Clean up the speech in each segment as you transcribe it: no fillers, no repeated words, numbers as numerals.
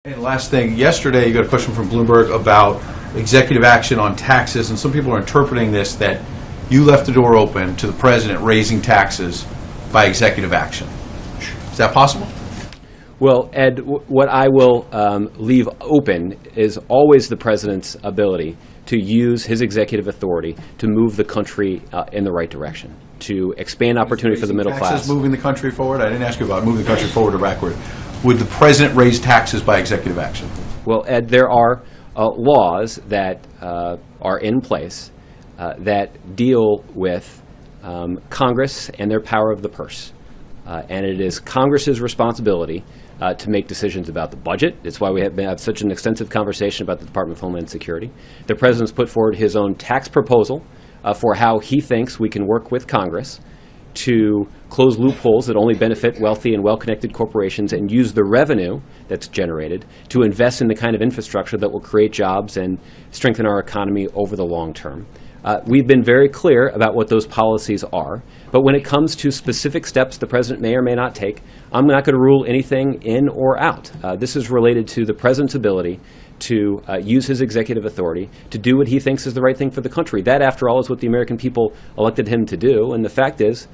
And last thing, yesterday you got a question from Bloomberg about executive action on taxes, and some people are interpreting this that you left the door open to the president raising taxes by executive action. Is that possible? Well, Ed, what I will leave open is always the president's ability to use his executive authority to move the country in the right direction, to expand opportunity for the middle class. Moving the country forward? I didn't ask you about moving the country forward or backward. Would the president raise taxes by executive action? Well, Ed, there are laws that are in place that deal with Congress and their power of the purse. And it is Congress's responsibility to make decisions about the budget. It's why we have such an extensive conversation about the Department of Homeland Security. The president's put forward his own tax proposal for how he thinks we can work with Congress to close loopholes that only benefit wealthy and well-connected corporations and use the revenue that's generated to invest in the kind of infrastructure that will create jobs and strengthen our economy over the long term. We've been very clear about what those policies are, but when it comes to specific steps the president may or may not take, I'm not going to rule anything in or out. This is related to the president's ability to use his executive authority to do what he thinks is the right thing for the country. That, after all, is what the American people elected him to do, and the fact is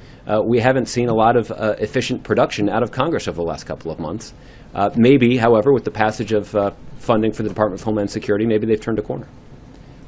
we haven't seen a lot of efficient production out of Congress over the last couple of months. Maybe, however, with the passage of funding for the Department of Homeland Security, maybe they've turned a corner.